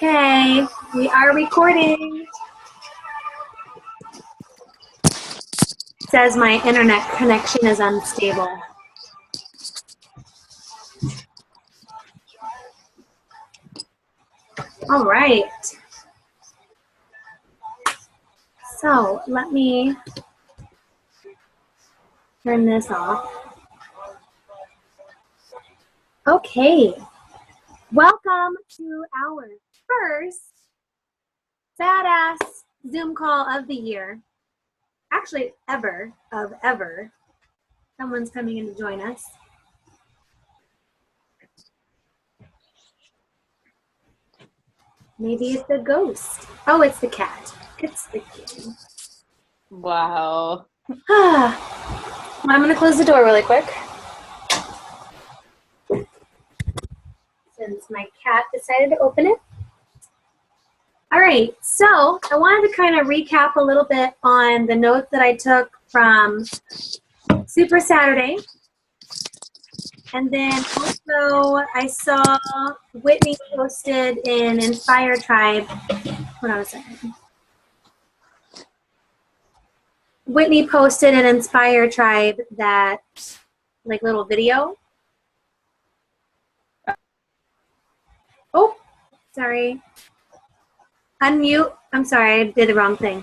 Okay, we are recording. It says my internet connection is unstable. All right. So let me turn this off. Okay. Welcome to our first badass Zoom call of the year. Actually, ever. Someone's coming in to join us. Maybe it's a ghost. Oh, it's the cat. It's the kitty. Wow. Well, I'm going to close the door really quick. Since my cat decided to open it. All right, so I wanted to kind of recap a little bit on the notes that I took from Super Saturday. And then also I saw Whitney posted in Inspire Tribe. Hold on a second. Whitney posted in Inspire Tribe that like little video. Oh, sorry. Unmute. I'm sorry, I did the wrong thing.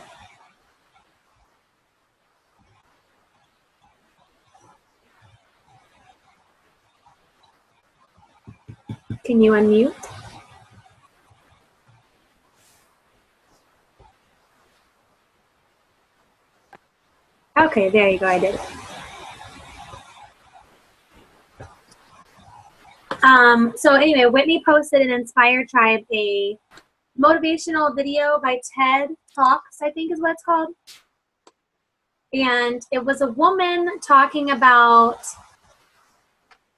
Can you unmute? Okay, there you go, I did it. So anyway, Whitney posted in Inspire Tribe a motivational video by TED Talks, I think is what it's called. And it was a woman talking about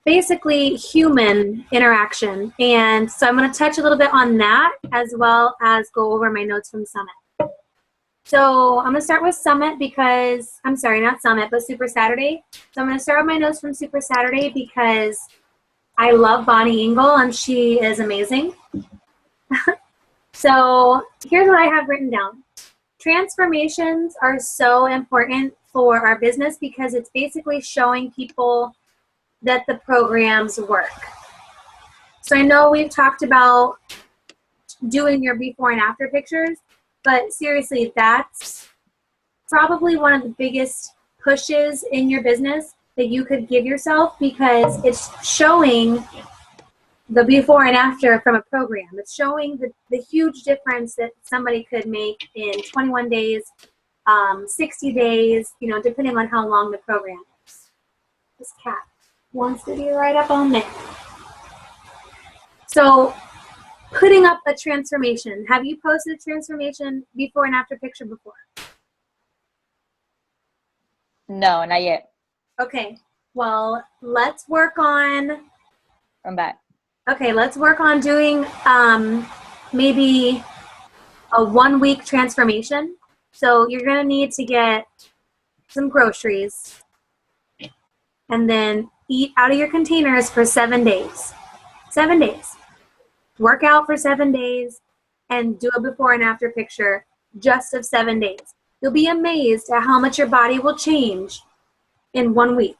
basically human interaction. And so I'm going to touch a little bit on that as well as go over my notes from Summit. So I'm going to start with Summit because, I'm sorry, not Summit, but Super Saturday. So I'm going to start with my notes from Super Saturday because I love Bonnie Engel and she is amazing. So here's what I have written down. Transformations are so important for our business because it's basically showing people that the programs work. So I know we've talked about doing your before and after pictures, but seriously, that's probably one of the biggest pushes in your business that you could give yourself because it's showing the before and after from a program. It's showing the huge difference that somebody could make in 21 days, 60 days, you know, depending on how long the program is. This cat wants to be right up on there. So putting up a transformation. Have you posted a transformation before and after picture before? No, not yet. Okay. Well, let's work on... I'm back. Okay, let's work on doing maybe a 1 week transformation. So you're going to need to get some groceries and then eat out of your containers for 7 days. 7 days. Work out for 7 days and do a before and after picture just of 7 days. You'll be amazed at how much your body will change in 1 week.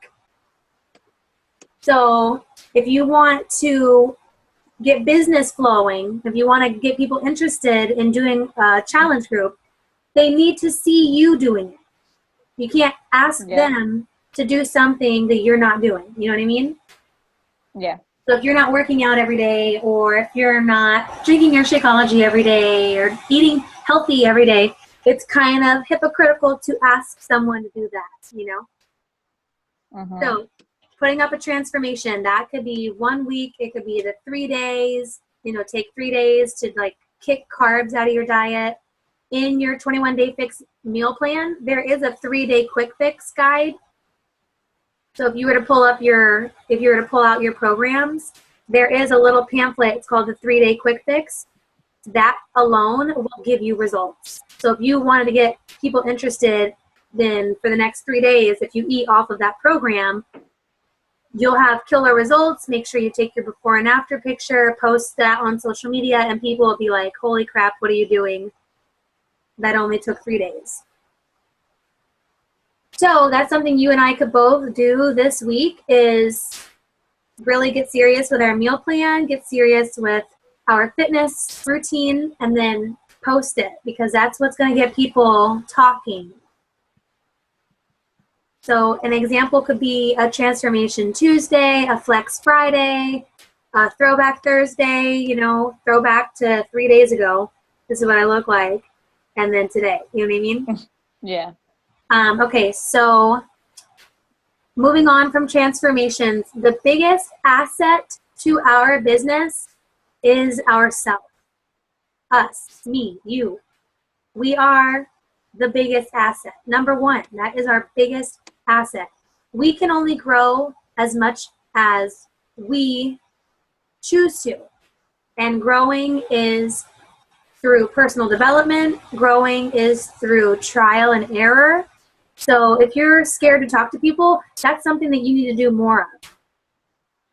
So if you want to get business flowing, if you want to get people interested in doing a challenge group, they need to see you doing it. You can't ask them to do something that you're not doing. You know what I mean? Yeah. So if you're not working out every day, or if you're not drinking your Shakeology every day, or eating healthy every day, it's kind of hypocritical to ask someone to do that, you know? Mm-hmm. So putting up a transformation, that could be 1 week, it could be the 3 days, you know, take 3 days to like kick carbs out of your diet. In your 21-day fix meal plan, there is a 3-day quick fix guide. So if you were to pull out your programs, there is a little pamphlet, it's called the 3-day quick fix. That alone will give you results. So if you wanted to get people interested, then for the next 3 days, if you eat off of that program, You'll have killer results. Make sure you take your before and after picture, post that on social media, and people will be like, holy crap, what are you doing? That only took 3 days. So that's something you and I could both do this week, is really get serious with our meal plan, get serious with our fitness routine, and then post it, because that's what's going to get people talking. So an example could be a Transformation Tuesday, a Flex Friday, a Throwback Thursday, you know, throwback to 3 days ago. This is what I look like. And then today, you know what I mean? Yeah. Okay, so moving on from transformations, the biggest asset to our business is ourself. Us, me, you. We are the biggest asset. Number one, that is our biggest asset. We can only grow as much as we choose to. And growing is through personal development. Growing is through trial and error. So if you're scared to talk to people, that's something that you need to do more of.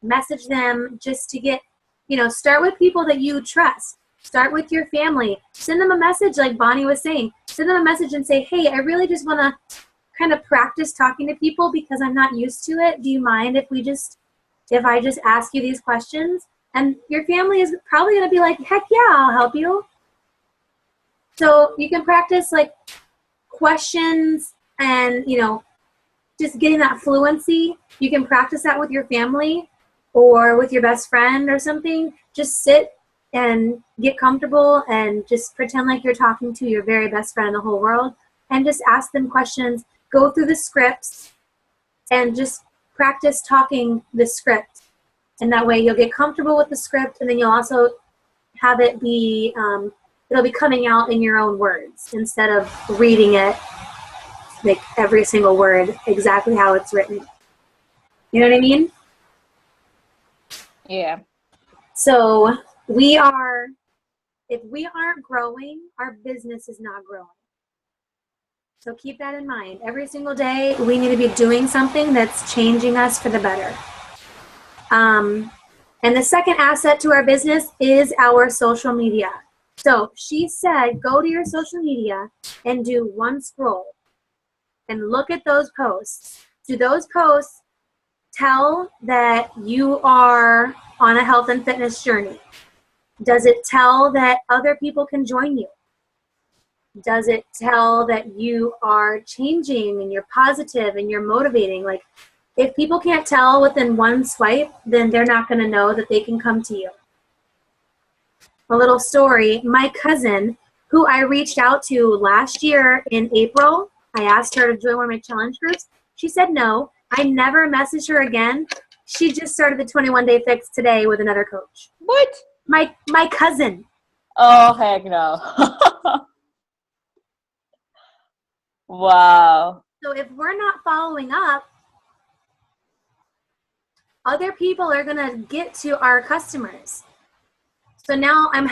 Message them just to get, you know, start with people that you trust. Start with your family. Send them a message like Bonnie was saying. Send them a message and say, hey, I really just want to kind of practice talking to people because I'm not used to it. Do you mind if I just ask you these questions? And your family is probably going to be like, heck yeah, I'll help you. So you can practice like questions and, you know, just getting that fluency. You can practice that with your family or with your best friend or something. Just sit and get comfortable and just pretend like you're talking to your very best friend in the whole world, and just ask them questions. Go through the scripts and just practice talking the script. And that way you'll get comfortable with the script, and then you'll also have it be, it'll be coming out in your own words instead of reading it like every single word exactly how it's written. You know what I mean? Yeah. So if we aren't growing, our business is not growing. So keep that in mind. Every single day, we need to be doing something that's changing us for the better. And the second asset to our business is our social media. So she said, go to your social media and do one scroll and look at those posts. Do those posts tell that you are on a health and fitness journey? Does it tell that other people can join you? Does it tell that you are changing and you're positive and you're motivating? Like, if people can't tell within one swipe, then they're not going to know that they can come to you. A little story, my cousin, who I reached out to last year in April, I asked her to join one of my challenge groups. She said no. I never messaged her again. She just started the 21-day fix today with another coach. What? My cousin. Oh, heck no. Wow. So if we're not following up, other people are going to get to our customers. So now I'm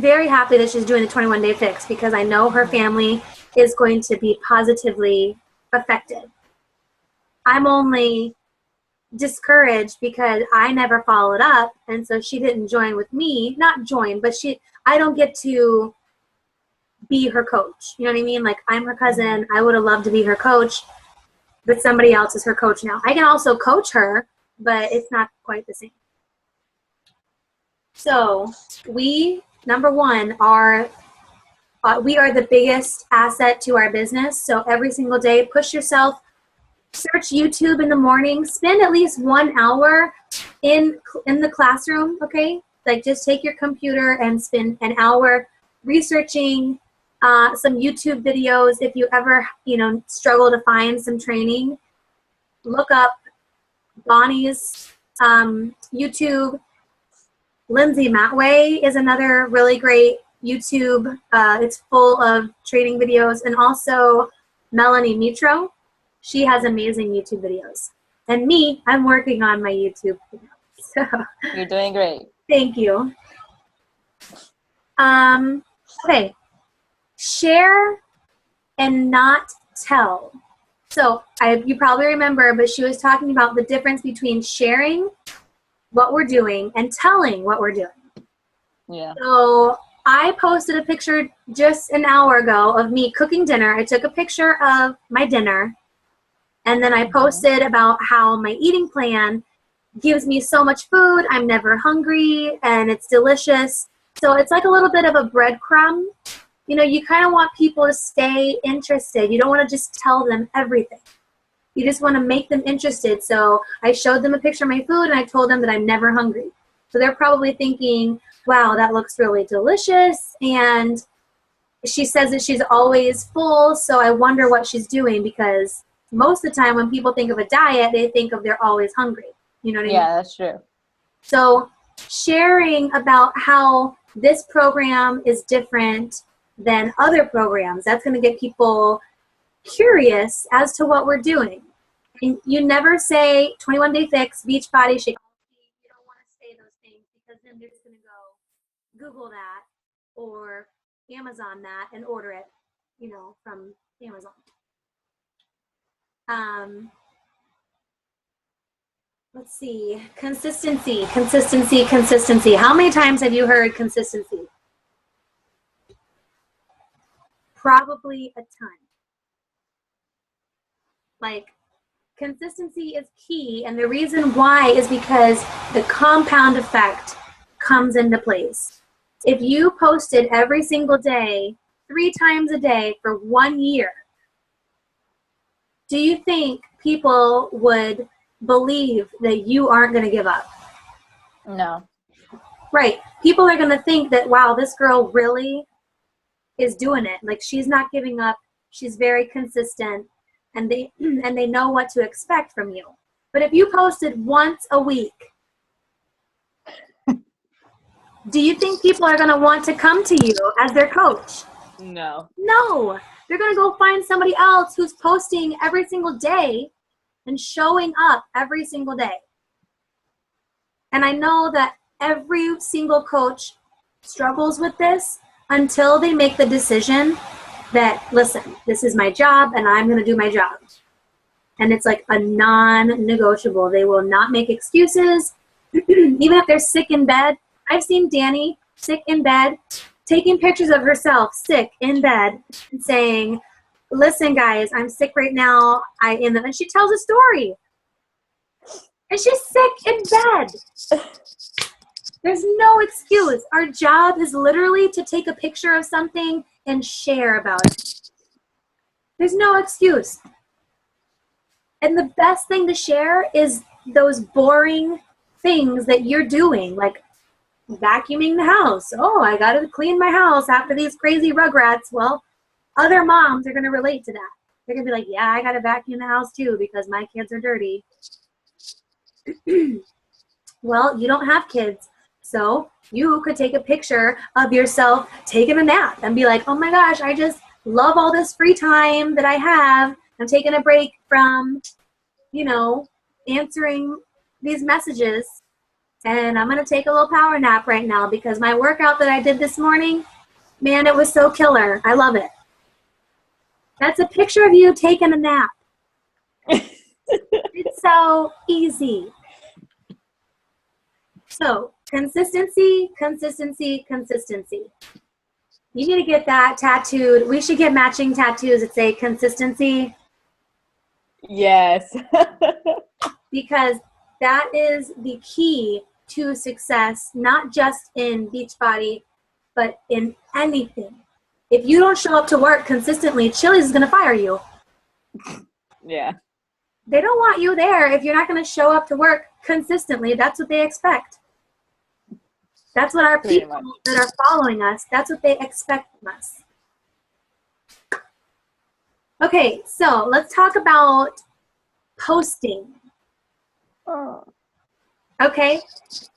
very happy that she's doing the 21-day fix, because I know her family is going to be positively affected. I'm only discouraged because I never followed up, and so she didn't join with me. Not join, but I don't get to be her coach. You know what I mean? Like, I'm her cousin. I would have loved to be her coach, but somebody else is her coach now. I can also coach her, but it's not quite the same. So number one, we are the biggest asset to our business. So every single day, push yourself. Search YouTube in the morning. Spend at least 1 hour in the classroom, okay? Like, just take your computer and spend an hour researching some YouTube videos. If you ever, struggle to find some training, look up Bonnie's YouTube. Lindsay Matway is another really great YouTube. It's full of training videos. And also Melanie Mitro. She has amazing YouTube videos. And me, I'm working on my YouTube videos. So, you're doing great. Thank you. Okay. Share and not tell. So you probably remember, but she was talking about the difference between sharing what we're doing and telling what we're doing. Yeah. So I posted a picture just an hour ago of me cooking dinner. I took a picture of my dinner, and then I posted about how my eating plan gives me so much food. I'm never hungry, and it's delicious. So it's like a little bit of a breadcrumb. You know, you kind of want people to stay interested. You don't want to just tell them everything. You just want to make them interested. So I showed them a picture of my food, and I told them that I'm never hungry. So they're probably thinking, wow, that looks really delicious. And she says that she's always full, so I wonder what she's doing, because most of the time when people think of a diet, they think of they're always hungry. You know what I mean? Yeah, that's true. So sharing about how this program is different than other programs, that's going to get people curious as to what we're doing. And you never say 21 Day Fix, Beachbody, Shake. You don't want to say those things, because then they're just going to go Google that or Amazon that and order it, you know, from Amazon. Let's see. Consistency. How many times have you heard consistency? Probably a ton. Like, consistency is key, and the reason why is because the compound effect comes into place. If you posted every single day, 3 times a day for 1 year, do you think people would believe that you aren't going to give up? No. Right. People are going to think that, wow, this girl really is doing it. Like, she's not giving up. She's very consistent, and they know what to expect from you. But if you posted once a week, do you think people are going to want to come to you as their coach? No. No. They're going to go find somebody else who's posting every single day and showing up every single day. And I know that every single coach struggles with this until they make the decision that, listen, this is my job and I'm going to do my job. And it's like a non-negotiable. They will not make excuses. Even if they're sick in bed. I've seen Danny sick in bed, taking pictures of herself sick in bed and saying, listen, guys, I'm sick right now. And she tells a story. And she's sick in bed. There's no excuse. Our job is literally to take a picture of something and share about it. There's no excuse. And the best thing to share is those boring things that you're doing, like vacuuming the house. Oh, I got to clean my house after these crazy rugrats. Well, other moms are going to relate to that. They're going to be like, yeah, I got to vacuum the house too because my kids are dirty. Well, you don't have kids. So you could take a picture of yourself taking a nap and be like, oh my gosh, I just love all this free time that I have. I'm taking a break from, answering these messages. And I'm going to take a little power nap right now because my workout that I did this morning, man, it was so killer. I love it. That's a picture of you taking a nap. It's so easy. So consistency. You need to get that tattooed. We should get matching tattoos that say consistency. Yes. Because that is the key to success, not just in Beachbody, but in anything. If you don't show up to work consistently, Chili's is going to fire you. Yeah. They don't want you there if you're not going to show up to work consistently. That's what they expect. That's what our people that are following us, that's what they expect from us. Okay, so let's talk about posting. Oh. Okay,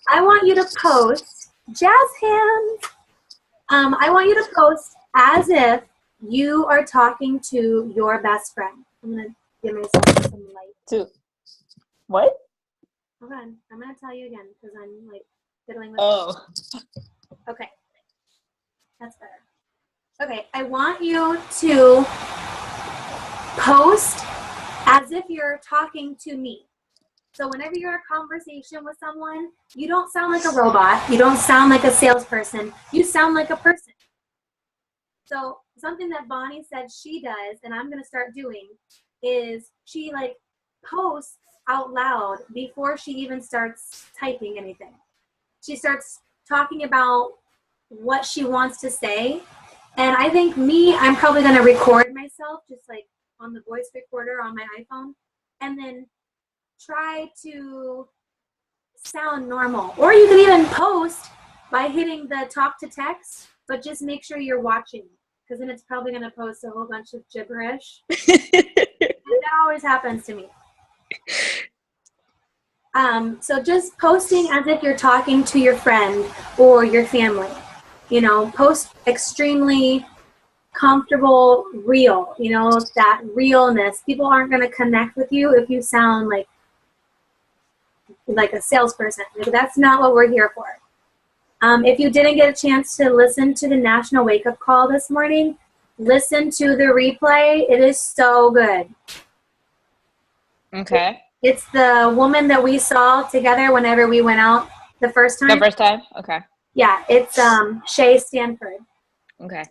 I want you to post, jazz hands. I want you to post as if you are talking to your best friend. I'm going to give myself some light. What? Hold on, I'm going to tell you again because I'm like fiddling with Okay, that's better. Okay, I want you to post as if you're talking to me. So whenever you're in a conversation with someone, you don't sound like a robot. You don't sound like a salesperson. You sound like a person. So something that Bonnie said she does, and I'm going to start doing, is she like posts out loud before she even starts typing anything. She starts talking about what she wants to say. And I think I'm probably going to record myself just like on the voice recorder on my iPhone, and then try to sound normal. Or you can even post by hitting the talk to text, but just make sure you're watching, because then it's probably going to post a whole bunch of gibberish. That always happens to me. So just posting as if you're talking to your friend or your family. You know, post extremely comfortable, real, you know, that realness. People aren't going to connect with you if you sound like a salesperson. That's not what we're here for. If you didn't get a chance to listen to the National Wake Up Call this morning, listen to the replay. It is so good. Okay. It's the woman that we saw together whenever we went out the first time. The first time? Okay. Yeah, it's Shay Stanford. Okay.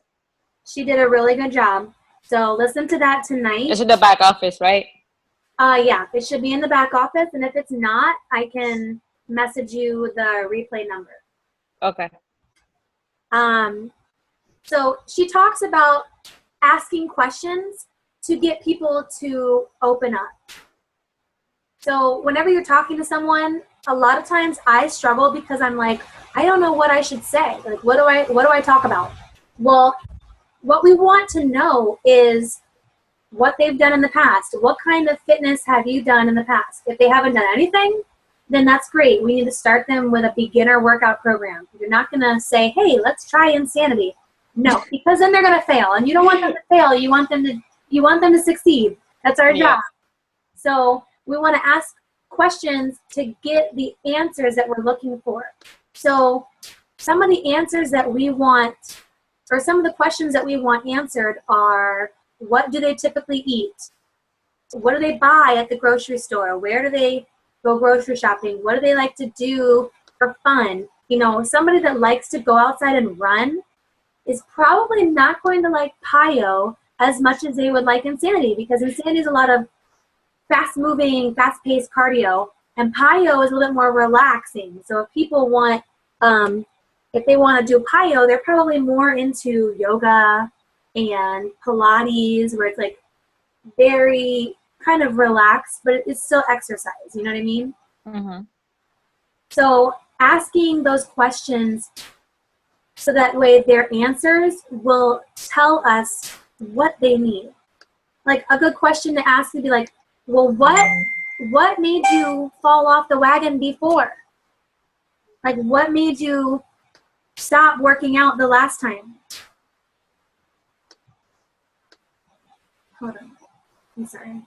She did a really good job. So listen to that tonight. It's in the back office, right? Yeah, it should be in the back office, and if it's not, I can message you the replay number. Okay. So she talks about asking questions to get people to open up. So whenever you're talking to someone, a lot of times I struggle because I'm like, I don't know what I should say. Like, what do I talk about? Well, what we want to know is what they've done in the past. What kind of fitness have you done in the past? If they haven't done anything, then that's great. We need to start them with a beginner workout program. You're not going to say, hey, let's try Insanity. No, because then they're going to fail, and you don't want them to fail. You want them to succeed. That's our job. So we want to ask questions to get the answers that we're looking for. So some of the answers that we want, or some of the questions that we want answered are, what do they typically eat? What do they buy at the grocery store? Where do they go grocery shopping? What do they like to do for fun? You know, somebody that likes to go outside and run is probably not going to like PiYo as much as they would like Insanity, because Insanity is a lot of fast-moving, fast-paced cardio, and PiYo is a little bit more relaxing. So if people want, if they want to do PiYo, they're probably more into yoga and Pilates, where it's like very kind of relaxed, but it's still exercise. You know what I mean? Mm-hmm. So asking those questions so that way their answers will tell us what they need. Like a good question to ask would be like, well, what made you fall off the wagon before? Like, what made you stop working out the last time? Hold on. I'm sorry.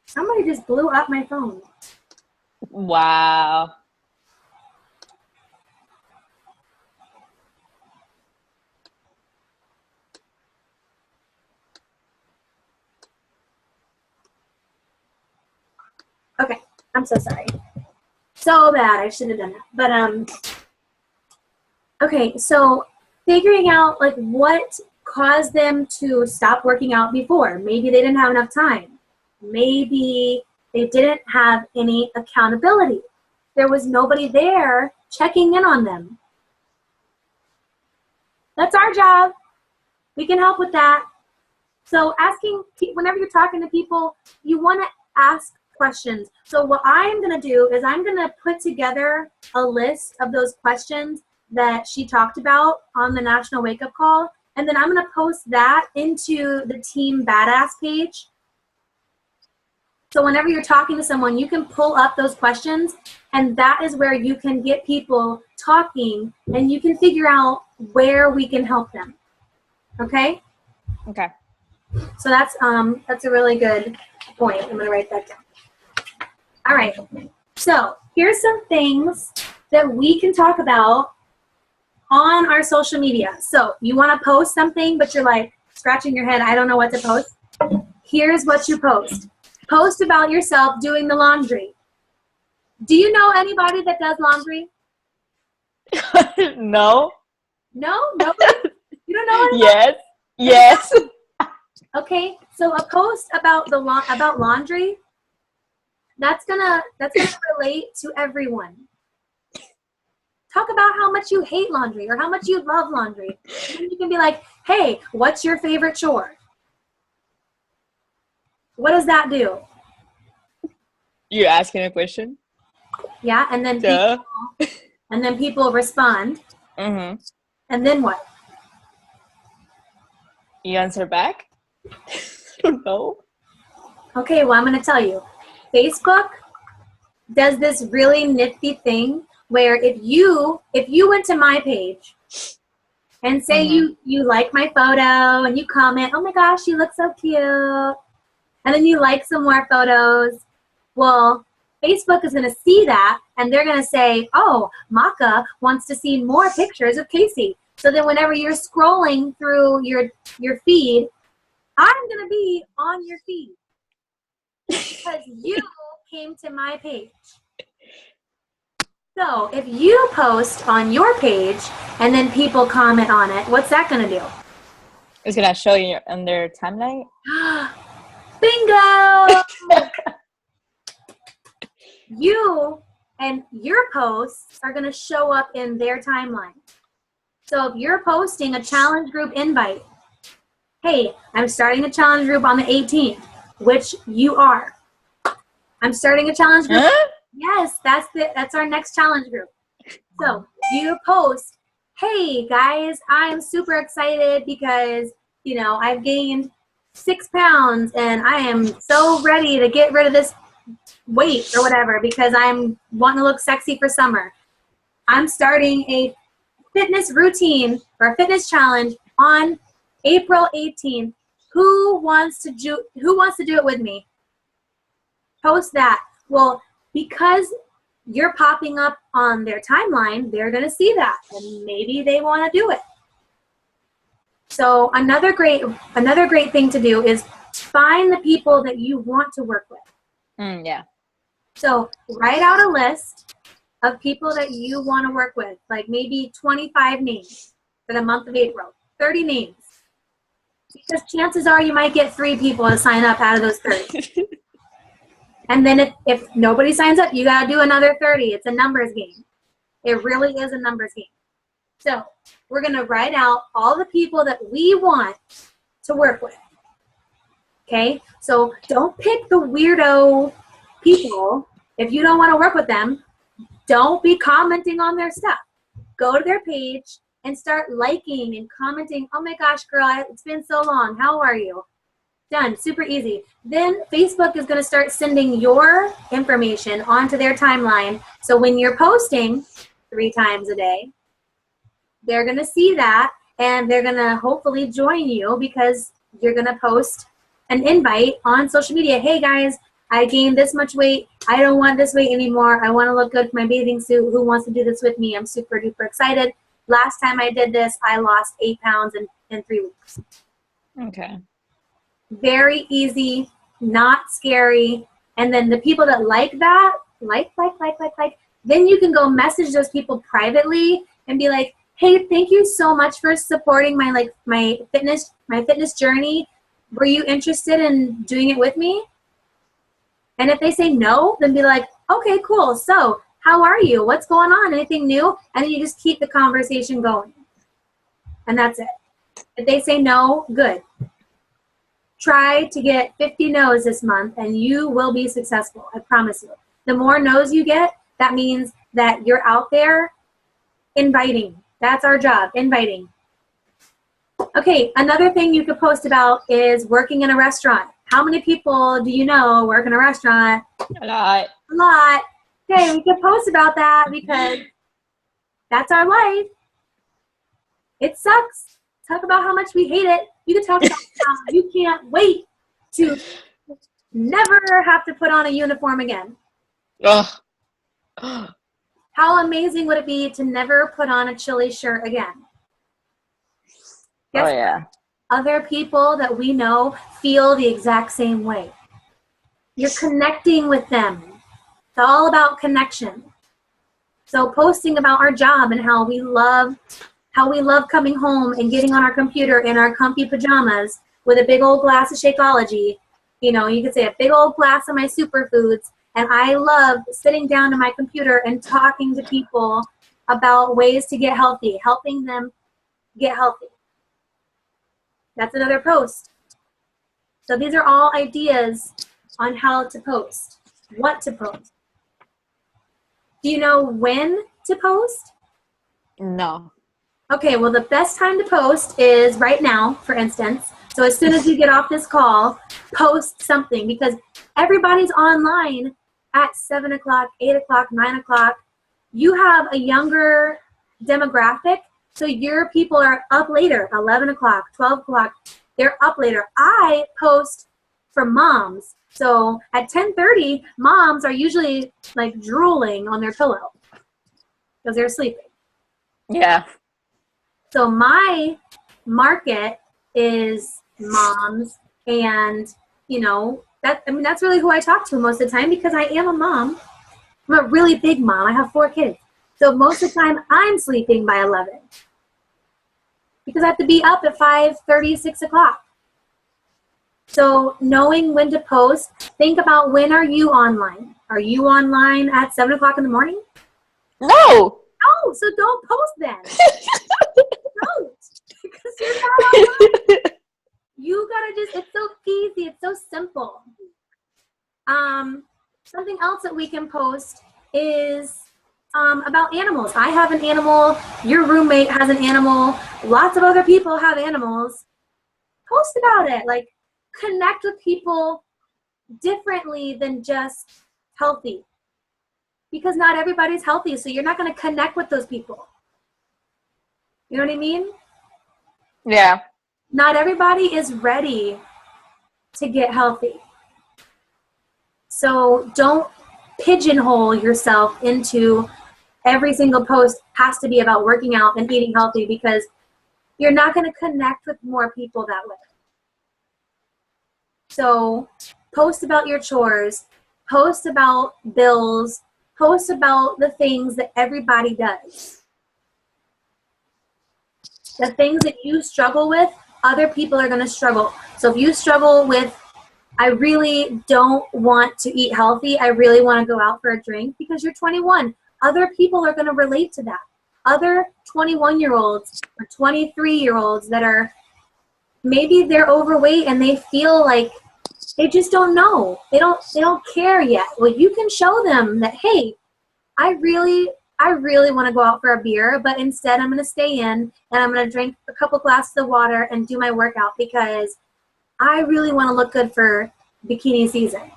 Somebody just blew up my phone. Wow. Okay, I'm so sorry. So bad, I should have done that. But, okay, so figuring out, like, what caused them to stop working out before. Maybe they didn't have enough time. Maybe they didn't have any accountability. There was nobody there checking in on them. That's our job. We can help with that. So asking, whenever you're talking to people, you want to ask questions. So what I'm going to do is I'm going to put together a list of those questions that she talked about on the National Wake Up Call, and then I'm going to post that into the Team Badass page. So whenever you're talking to someone, you can pull up those questions, and that is where you can get people talking, and you can figure out where we can help them. Okay? Okay. So that's a really good point. I'm going to write that down. All right. So here's some things that we can talk about on our social media. So you want to post something, but you're like, scratching your head, I don't know what to post. Here's what you post. Post about yourself doing the laundry. Do you know anybody that does laundry? No. No? Nobody? You don't know anybody? Yes. Yes. Okay, so a post about about laundry, that's gonna relate to everyone. Talk about how much you hate laundry or how much you love laundry. And then you can be like, hey, what's your favorite chore? What does that do? You're asking a question? Yeah, and then Duh. people respond. Mm-hmm. And then what? You answer back? I don't know. Okay, well, I'm going to tell you. Facebook does this really nifty thing where if you went to my page and say you like my photo and you comment, oh my gosh, you look so cute, and then you like some more photos, well, Facebook is going to see that and they're going to say, oh, Maka wants to see more pictures of Casey. So then whenever you're scrolling through your feed, I'm going to be on your feed because you came to my page. So if you post on your page and then people comment on it, what's that going to do? It's going to show you on their timeline? Bingo! You and your posts are going to show up in their timeline. So if you're posting a challenge group invite, hey, I'm starting a challenge group on the 18th, which you are. I'm starting a challenge group. Huh? Yes, that's our next challenge group. So you post, hey guys, I'm super excited because, I've gained 6 pounds and I am so ready to get rid of this weight or whatever because I'm wanting to look sexy for summer. I'm starting a fitness routine or a fitness challenge on April 18th. Who wants to do it with me? Post that. Well, because you're popping up on their timeline, they're going to see that and maybe they want to do it. So another great thing to do is find the people that you want to work with. Yeah. So write out a list of people that you want to work with, like maybe 25 names for the month of April, 30 names. Because chances are you might get 3 people to sign up out of those 30. And then if nobody signs up, you got to do another 30. It's a numbers game. It really is a numbers game. So we're going to write out all the people that we want to work with. Okay? So don't pick the weirdo people. If you don't want to work with them, don't be commenting on their stuff. Go to their page and start liking and commenting. Oh my gosh, girl, it's been so long. How are you? Done. Super easy. Then Facebook is going to start sending your information onto their timeline. So when you're posting 3 times a day, they're going to see that and they're going to hopefully join you because you're going to post an invite on social media. Hey guys, I gained this much weight. I don't want this weight anymore. I want to look good for my bathing suit. Who wants to do this with me? I'm super duper excited. Last time I did this, I lost 8 pounds in 3 weeks. Okay. Very easy, not scary. And then the people that like that, like, then you can go message those people privately and be like, hey, thank you so much for supporting my fitness journey. Were you interested in doing it with me? And if they say no, then be like, okay, cool. So how are you? What's going on? Anything new? And then you just keep the conversation going. And that's it. If they say no, good. Try to get 50 no's this month and you will be successful. I promise you. The more no's you get, that means that you're out there inviting. That's our job, inviting. Okay, another thing you could post about is working in a restaurant. How many people do you know work in a restaurant? A lot. A lot. Okay, we could post about that because that's our life. It sucks. Talk about how much we hate it. You could talk about how you can't wait to never have to put on a uniform again. Ugh. How amazing would it be to never put on a chilly shirt again? Oh, yeah. other people that we know feel the exact same way. You're connecting with them. It's all about connection. So posting about our job and how we love coming home and getting on our computer in our comfy pajamas with a big old glass of Shakeology. You know, you could say a big old glass of my superfoods. And I love sitting down to my computer and talking to people about ways to get healthy, helping them get healthy. That's another post. So these are all ideas on how to post, what to post. Do you know when to post? No. Okay, well, the best time to post is right now, for instance. So as soon as you get off this call, post something, because everybody's online at 7 o'clock, 8 o'clock, 9 o'clock. You have a younger demographic, so your people are up later, 11 o'clock, 12 o'clock. They're up later. I post for moms. So at 10:30, moms are usually like drooling on their pillow because they're sleeping. Yeah. So my market is moms, and you know that's really who I talk to most of the time, because I am a mom. I'm a really big mom. I have 4 kids. So most of the time I'm sleeping by 11 because I have to be up at 5:30, 6 o'clock. So knowing when to post, think about, when are you online? Are you online at 7 o'clock in the morning? No. No, so don't post then. Don't, because you're not online. You gotta it's so easy, it's so simple. Something else that we can post is about animals. I have an animal, your roommate has an animal, lots of other people have animals. Post about it. Like, connect with people differently than just healthy, because not everybody's healthy, so you're not going to connect with those people. You know what I mean? Yeah. Not everybody is ready to get healthy. So don't pigeonhole yourself into every single post has to be about working out and eating healthy, because you're not going to connect with more people that way. So post about your chores, post about bills, post about the things that everybody does. The things that you struggle with, other people are going to struggle. So if you struggle with, I really don't want to eat healthy, I really want to go out for a drink, because you're 21, other people are going to relate to that. Other 21-year-olds or 23-year-olds that are, maybe they're overweight and they feel like they just don't know. They don't care yet. Well, you can show them that, hey, I really want to go out for a beer, but instead I'm going to stay in and I'm going to drink a couple glasses of water and do my workout, because I really want to look good for bikini season.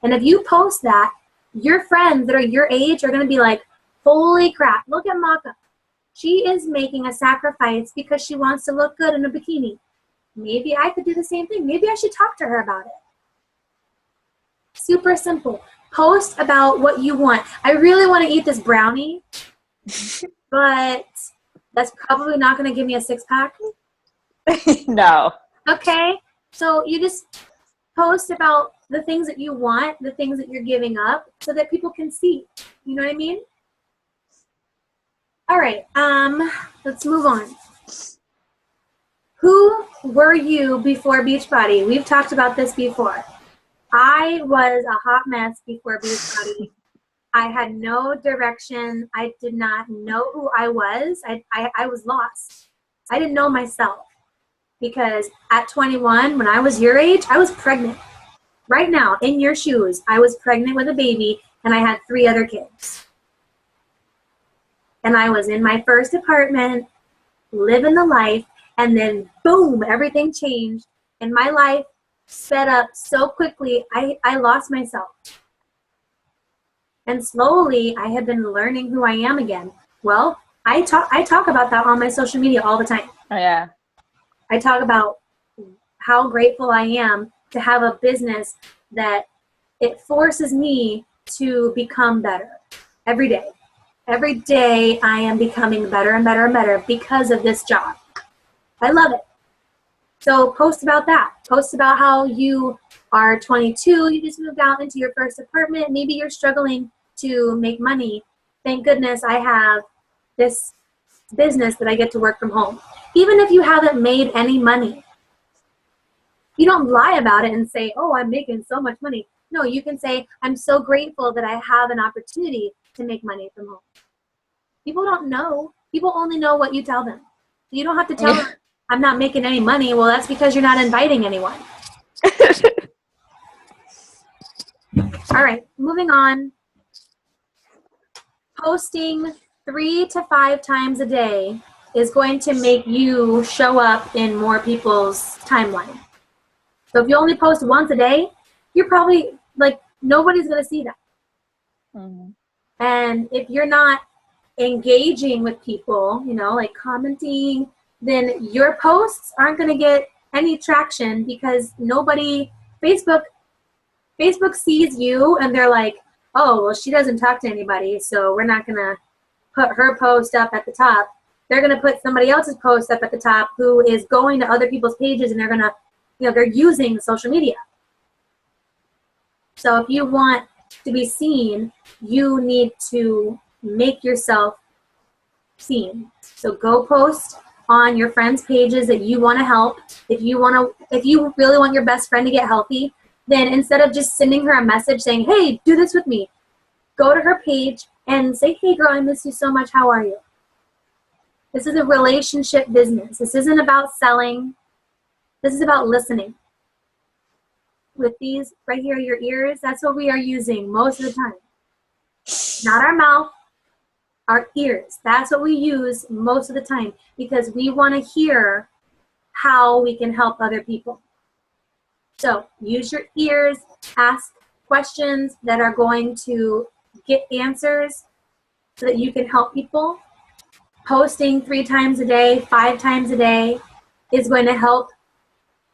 And if you post that, your friends that are your age are going to be like, holy crap, look at Maka. She is making a sacrifice because she wants to look good in a bikini. Maybe I could do the same thing. Maybe I should talk to her about it. Super simple. Post about what you want. I really want to eat this brownie, but that's probably not going to give me a 6-pack. No. Okay, so you just post about the things that you want, the things that you're giving up, so that people can see. You know what I mean? All right, let's move on. Who were you before Beachbody? We've talked about this before. I was a hot mess before Beachbody. I had no direction. I did not know who I was. I was lost. I didn't know myself, because at 21, when I was your age, I was pregnant. Right now, in your shoes, I was pregnant with a baby, and I had 3 other kids. And I was in my first apartment, living the life, and then boom, everything changed, and my life sped up so quickly, I lost myself. And slowly, I have been learning who I am again. Well, I talk about that on my social media all the time. Oh, yeah. I talk about how grateful I am to have a business that it forces me to become better every day. Every day I am becoming better and better and better because of this job. I love it. So post about that. Post about how you are 22, you just moved out into your first apartment. Maybe you're struggling to make money. Thank goodness I have this business that I get to work from home. Even if you haven't made any money, you don't lie about it and say, oh, I'm making so much money. No, you can say, I'm so grateful that I have an opportunity to make money from home. People don't know. People only know what you tell them. You don't have to tell them, I'm not making any money. Well, that's because you're not inviting anyone. All right, moving on. Posting 3 to 5 times a day is going to make you show up in more people's timeline. So if you only post once a day, you're probably, like, nobody's going to see that. Mm-hmm. And if you're not engaging with people, you know, like commenting, then your posts aren't going to get any traction because Facebook sees you and they're like, oh, well, she doesn't talk to anybody, so we're not going to put her post up at the top. They're going to put somebody else's post up at the top who is going to other people's pages, and they're going to, you know, they're using social media. So if you want to be seen, you need to make yourself seen. So go post on your friends' pages that you want to help. If you really want your best friend to get healthy, then instead of just sending her a message saying, hey, do this with me, go to her page and say, hey girl, I miss you so much, how are you? This is a relationship business. This isn't about selling. This is about listening. With these right here, your ears, that's what we are using most of the time. Not our mouth, our ears. That's what we use most of the time because we want to hear how we can help other people. So use your ears, ask questions that are going to get answers so that you can help people. Posting 3 times a day, 5 times a day is going to help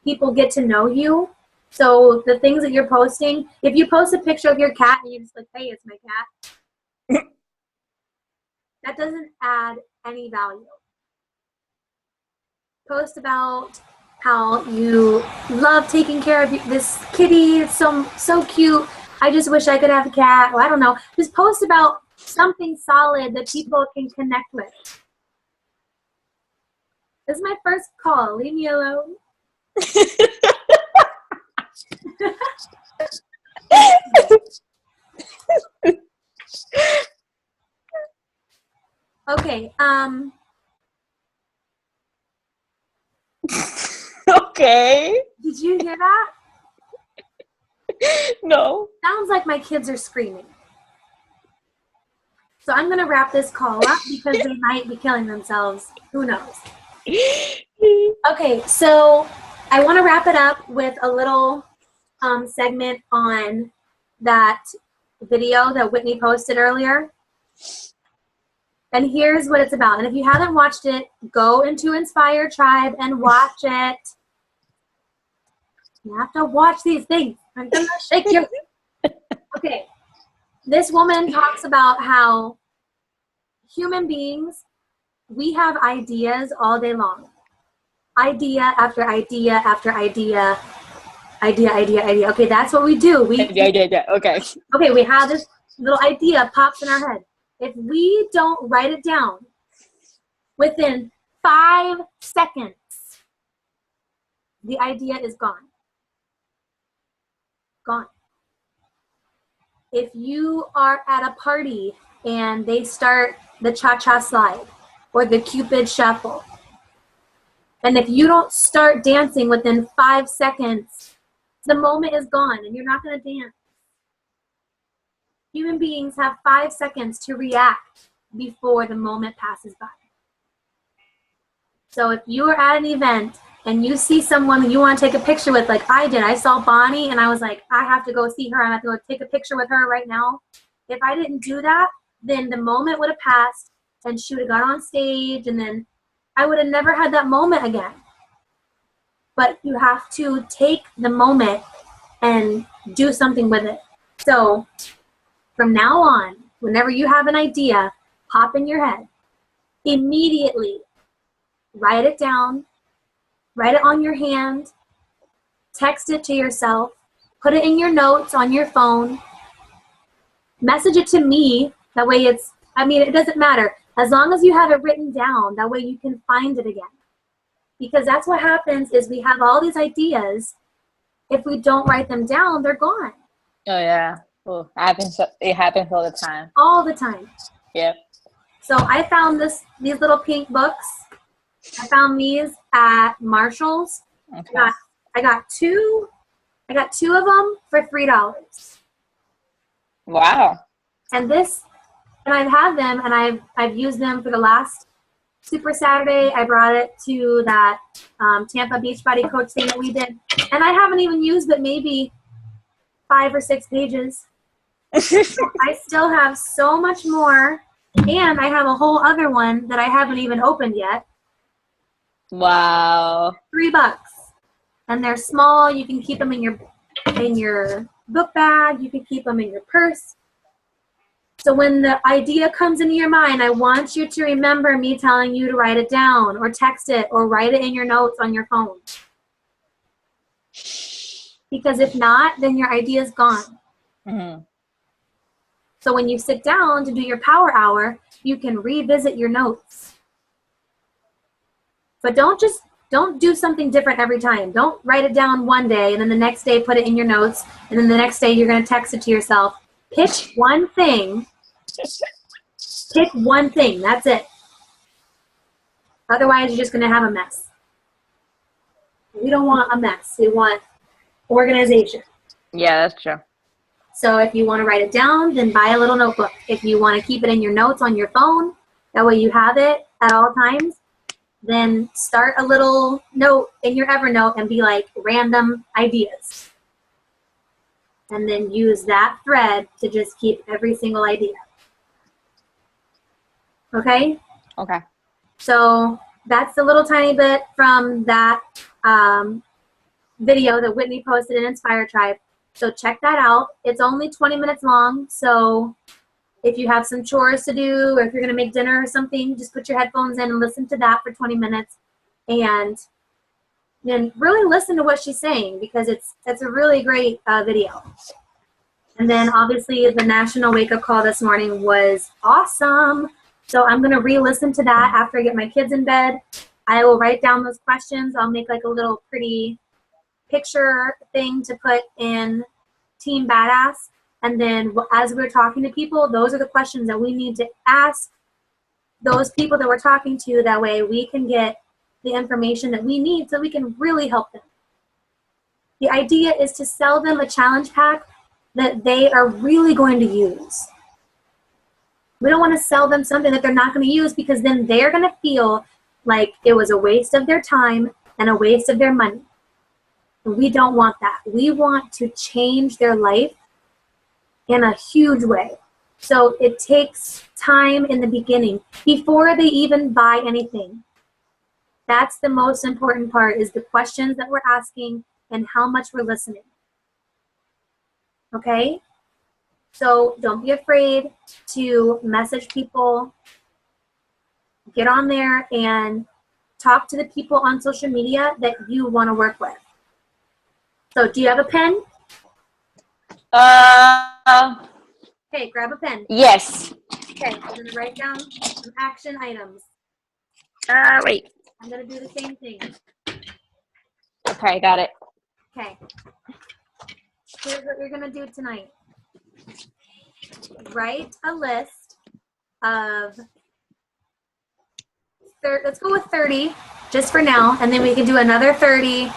people get to know you. So the things that you're posting, if you post a picture of your cat and you just like, hey, it's my cat, that doesn't add any value. Post about how you love taking care of this kitty. It's so cute. I just wish I could have a cat. Well, I don't know. Just post about something solid that people can connect with. This is my first call. Leave me alone. Okay. Okay. Did you hear that? No. Sounds like my kids are screaming. So I'm going to wrap this call up because they might be killing themselves. Who knows? Okay, so I want to wrap it up with a little segment on that video that Whitney posted earlier. And here's what it's about. And if you haven't watched it, go into Inspire Tribe and watch it. You have to watch these things. I'm going to shake you. Okay. This woman talks about how human beings, we have ideas all day long. Idea after idea after idea. Idea. Okay, that's what we do. Yeah. Okay. Okay, we have this little idea pops in our head. If we don't write it down within 5 seconds, the idea is gone. Gone. If you are at a party and they start the cha-cha slide or the Cupid shuffle, and if you don't start dancing within 5 seconds, the moment is gone and you're not going to dance. Human beings have 5 seconds to react before the moment passes by. So if you are at an event and you see someone that you want to take a picture with, like I did, I saw Bonnie and I was like, I have to go see her. I have to go take a picture with her right now. If I didn't do that, then the moment would have passed and she would have got on stage and then I would have never had that moment again. But you have to take the moment and do something with it. So from now on, whenever you have an idea pop in your head, immediately write it down write it on your hand, text it to yourself, put it in your notes on your phone, message it to me. That way it doesn't matter. As long as you have it written down, that way you can find it again. Because that's what happens is we have all these ideas. If we don't write them down, they're gone. Oh yeah. Oh, it happens all the time. All the time. Yep. So I found these little pink books. I found these at Marshall's. Okay. I got two of them for $3. Wow. And I've had them, and I've used them for the last Super Saturday. I brought it to that Tampa Beachbody coach thing that we did, and I haven't even used but maybe 5 or 6 pages. I still have so much more, and I have a whole other one that I haven't even opened yet. Wow. $3, and they're small. You can keep them in your book bag. You can keep them in your purse. So when the idea comes into your mind, I want you to remember me telling you to write it down or text it or write it in your notes on your phone. Because if not, then your idea is gone. Mm-hmm. So when you sit down to do your power hour, you can revisit your notes. But don't do something different every time. Don't write it down one day and then the next day put it in your notes, and then the next day you're going to text it to yourself. Pick one thing. Pick one thing. That's it. Otherwise, you're just going to have a mess. We don't want a mess. We want organization. Yeah, that's true. So if you want to write it down, then buy a little notebook. If you want to keep it in your notes on your phone, that way you have it at all times, then start a little note in your Evernote and be like random ideas. And then use that thread to just keep every single idea. Okay? Okay. So that's a little tiny bit from that video that Whitney posted in Inspire Tribe. So check that out. It's only 20 minutes long. So if you have some chores to do, or if you're going to make dinner or something, just put your headphones in and listen to that for 20 minutes. And then really listen to what she's saying, because it's a really great video. And then obviously the National Wake Up Call this morning was awesome. So I'm going to re-listen to that after I get my kids in bed. I will write down those questions. I'll make like a little pretty picture thing to put in Team Badass. And then as we're talking to people, those are the questions that we need to ask those people that we're talking to. That way we can get the information that we need so we can really help them. The idea is to sell them a challenge pack that they are really going to use. We don't want to sell them something that they're not going to use, because then they're going to feel like it was a waste of their time and a waste of their money. And we don't want that. We want to change their life in a huge way. So it takes time in the beginning before they even buy anything. That's the most important part, is the questions that we're asking and how much we're listening. Okay? So don't be afraid to message people. Get on there and talk to the people on social media that you want to work with. So do you have a pen? Okay, grab a pen. Yes. Okay, I'm going to write down some action items. Wait. I'm going to do the same thing. Okay, got it. Okay. Here's what you're going to do tonight. Write a list of, let's go with 30 just for now, and then we can do another 30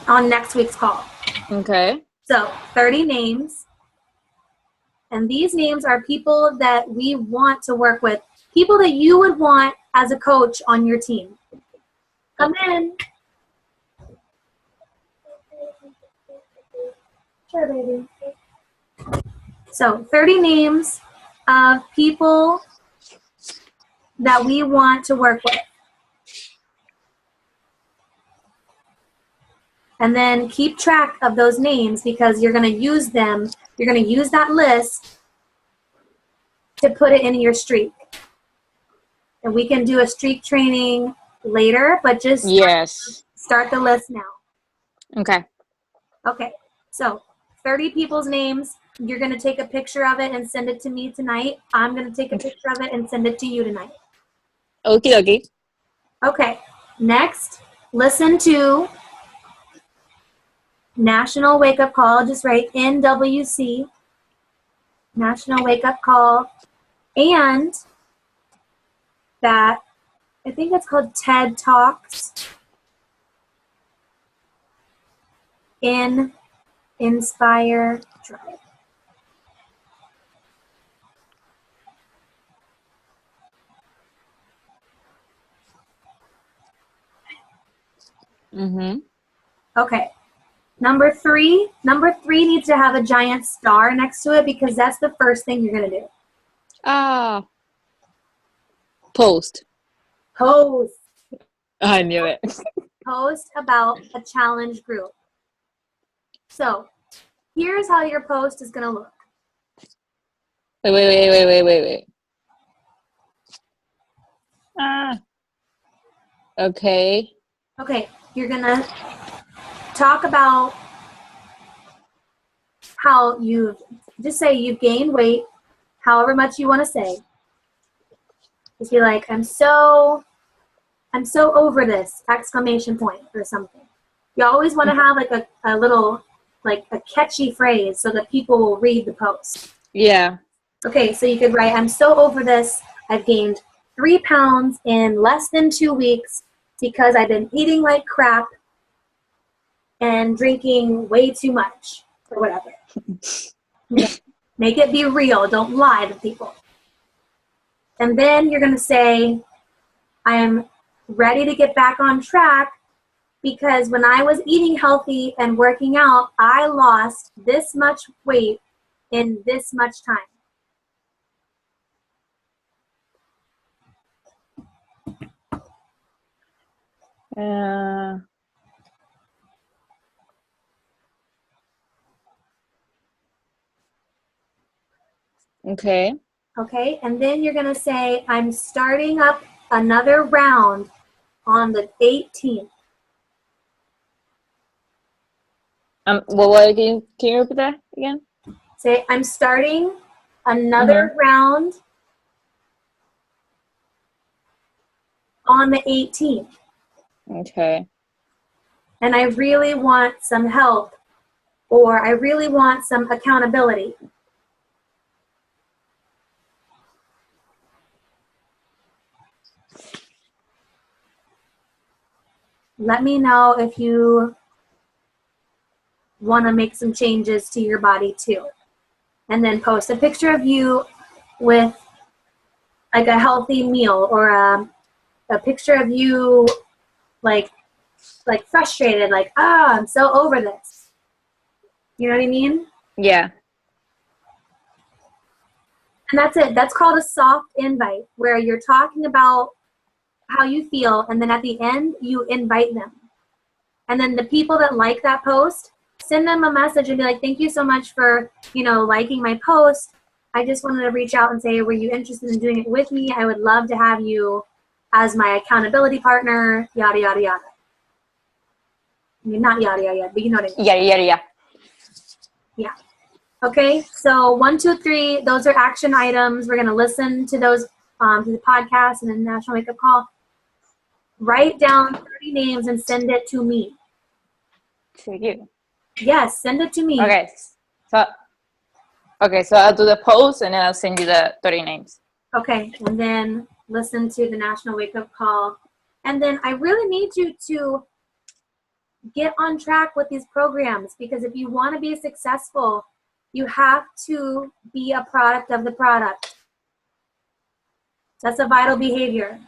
on next week's call. Okay. So 30 names. And these names are people that we want to work with. People that you would want as a coach on your team. Come in. Sure, baby. So 30 names of people that we want to work with. And then keep track of those names, because you're going to use them. You're going to use that list to put it in your streak. And we can do a streak training later, but just Yes. Start the list now. Okay. Okay, so 30 people's names. You're going to take a picture of it and send it to me tonight. I'm going to take a picture of it and send it to you tonight. Okie dokie. Okay, next, listen to National Wake Up Call. Just write NWC, National Wake Up Call, and that, I think it's called TED Talks in Inspire Drive. Mm-hmm. Okay. Number three needs to have a giant star next to it because that's the first thing you're going to do. Post. Post. I knew it. Post about a challenge group. So here's how your post is going to look. Wait. Okay. Okay, you're going to talk about how you've gained weight, however much you want to say. Just be like, I'm so over this, exclamation point or something. You always want to have like a little, like a catchy phrase so that people will read the post. Yeah. Okay, so you could write, I'm so over this. I've gained 3 pounds in less than 2 weeks because I've been eating like crap and drinking way too much or whatever. Make it be real. Don't lie to people. And then you're going to say, I am ready to get back on track because when I was eating healthy and working out, I lost this much weight in this much time. Okay. Okay, and then you're going to say, I'm starting up another round on the 18th. What can you repeat that again? Say, I'm starting another round on the 18th. Okay. And I really want some help, or I really want some accountability. Let me know if you want to make some changes to your body too. And then post a picture of you with like a healthy meal, or a picture of you like frustrated, like, I'm so over this. You know what I mean? Yeah. And that's it. That's called a soft invite, where you're talking about how you feel, and then at the end, you invite them. And then the people that like that post, send them a message and be like, thank you so much for, liking my post. I just wanted to reach out and say, were you interested in doing it with me? I would love to have you as my accountability partner, yada, yada, yada. I mean, not yada, yada, yada, but you know what I mean. Yeah. Yeah. Okay, so 1, 2, 3, those are action items. We're going to listen to those, to the podcast and the National Wake Up Call. Write down 30 names and send it to me. To you? Yes, send it to me. Okay. So I'll do the post and then I'll send you the 30 names. Okay, and then listen to the National Wake Up Call. And then I really need you to get on track with these programs, because if you want to be successful, you have to be a product of the product. That's a vital behavior.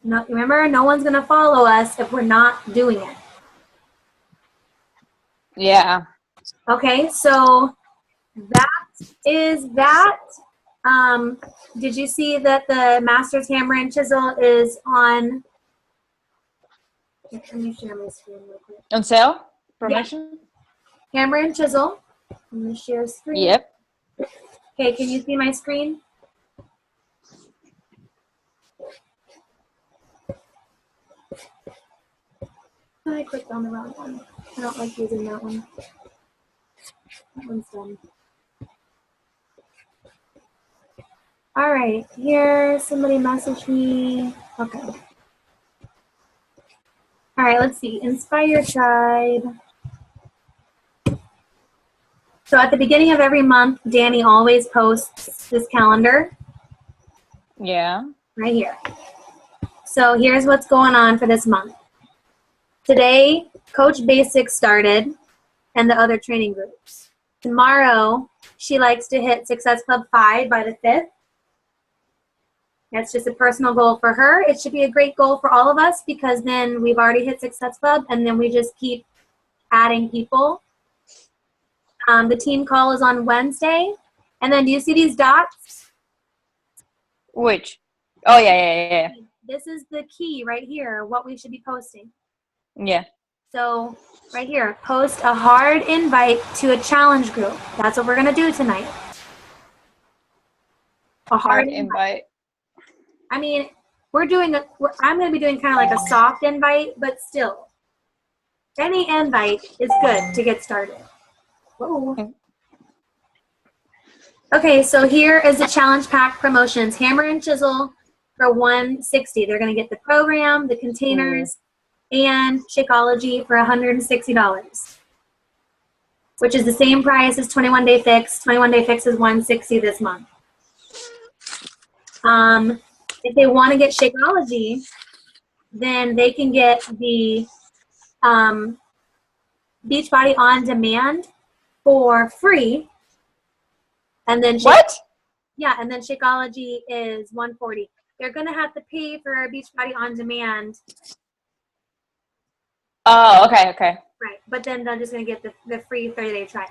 No, remember, no one's going to follow us if we're not doing it. Yeah. Okay, so that is that. Did you see that the Masters Hammer and Chisel is on? Let me share my screen real quick. On sale? Promotion? Yeah. Hammer and Chisel. I'm going to share screen. Yep. Okay, can you see my screen? I clicked on the wrong one. I don't like using that one. That one's done. All right, here, somebody messaged me. Okay. All right, let's see. Inspire Tribe. So at the beginning of every month, Danny always posts this calendar Yeah. right here. So here's what's going on for this month. Today, Coach Basics started and the other training groups. Tomorrow, she likes to hit Success Club 5 by the 5th. That's just a personal goal for her. It should be a great goal for all of us because then we've already hit Success Club and then we just keep adding people. The team call is on Wednesday. And then do you see these dots? Which? Oh, yeah. This is the key right here, what we should be posting. Yeah. So right here, post a hard invite to a challenge group. That's what we're going to do tonight. A hard invite. I mean, I'm going to be doing kind of like a soft invite, but still. Any invite is good to get started. Whoa. Okay, so here is the challenge pack promotions. Hammer and Chisel for $160. They're going to get the program, the containers, and Shakeology for $160, which is the same price as 21 Day Fix. 21 Day Fix is $160 this month. If they want to get Shakeology, then they can get the Beachbody On Demand for free. And then What? Yeah, and then Shakeology is $140. They're going to have to pay for Beachbody On Demand. Oh, okay. Right, but then they're just going to get the free 30-day trial.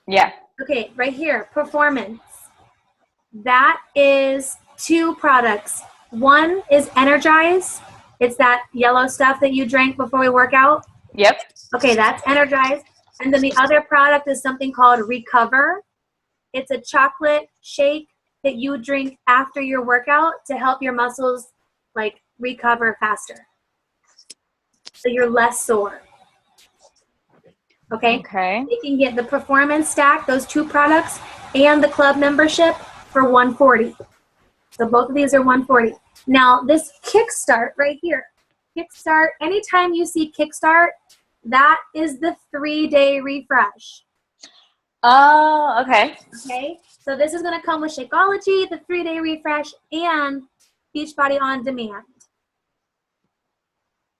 Yeah. Okay, right here, Performance. That is 2 products. One is Energize. It's that yellow stuff that you drank before we work out. Yep. Okay, that's Energize. And then the other product is something called Recover. It's a chocolate shake that you drink after your workout to help your muscles like recover faster. So you're less sore. Okay? Okay. You can get the Performance Stack, those 2 products, and the club membership for $140. So both of these are $140. Now this Kickstart right here. Kickstart, anytime you see Kickstart, that is the 3-day refresh. Oh, okay. Okay, so this is going to come with Shakeology, the 3-day refresh, and Beachbody On Demand.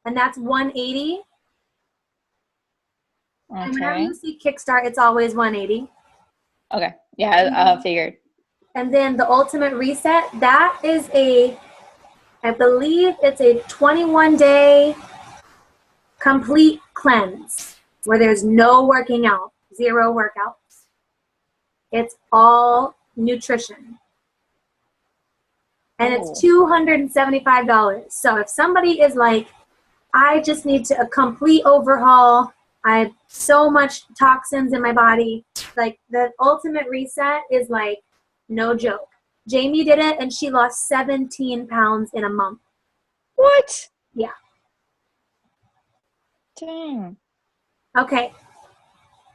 And that's $180. And whenever Okay. you see Kickstart, it's always $180. Okay. Yeah, I figured. And then the Ultimate Reset, that is I believe it's a 21-day complete cleanse where there's no working out, 0 workouts. It's all nutrition. And it's $275. So if somebody is like, I just need a complete overhaul, I have so much toxins in my body, like the Ultimate Reset is like no joke. Jamie did it and she lost 17 pounds in a month. What? Yeah. Dang. Okay.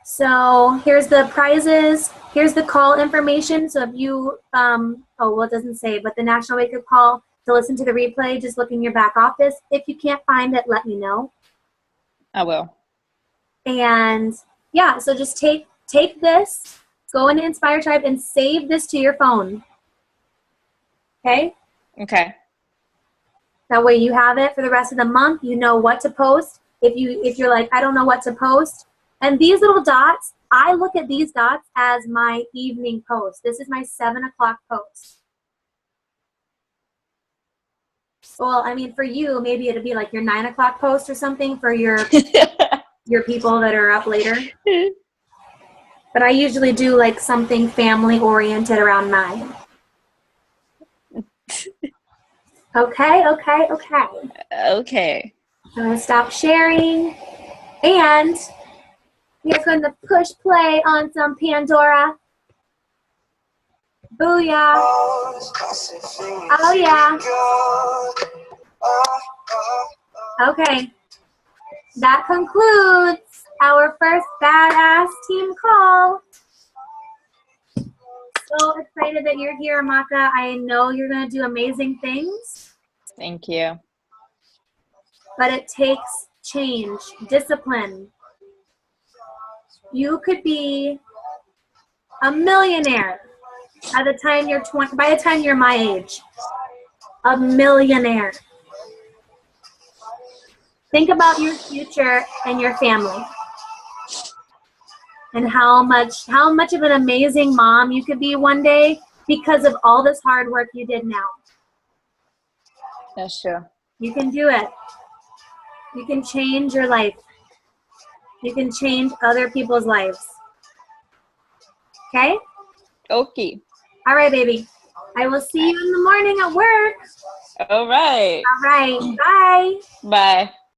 So here's the prizes. Here's the call information. So if you, it doesn't say, but the National Wake Up Call to listen to the replay, just look in your back office. If you can't find it, let me know. I will. And yeah, so just take this, go into Inspire Tribe and save this to your phone. Okay? Okay. That way you have it for the rest of the month. You know what to post. If you're like, I don't know what to post. And these little dots, I look at these dots as my evening post. This is my 7 o'clock post. Well, I mean, for you, maybe it'll be like your 9 o'clock post or something for your people that are up later. But I usually do like something family oriented around 9. Okay. Okay. I'm going to stop sharing. And we're going to push play on some Pandora. Booyah. Oh, yeah. Okay. that concludes our first badass team call. So excited that you're here, Amaka. I know you're going to do amazing things. Thank you. But it takes change, discipline. You could be a millionaire by the time you're my age. A millionaire. Think about your future and your family. And how much of an amazing mom you could be one day because of all this hard work you did now. That's true. You can do it. You can change your life. You can change other people's lives. Okay? Okay. All right, baby. I will see you in the morning at work. All right. All right. Bye. Bye.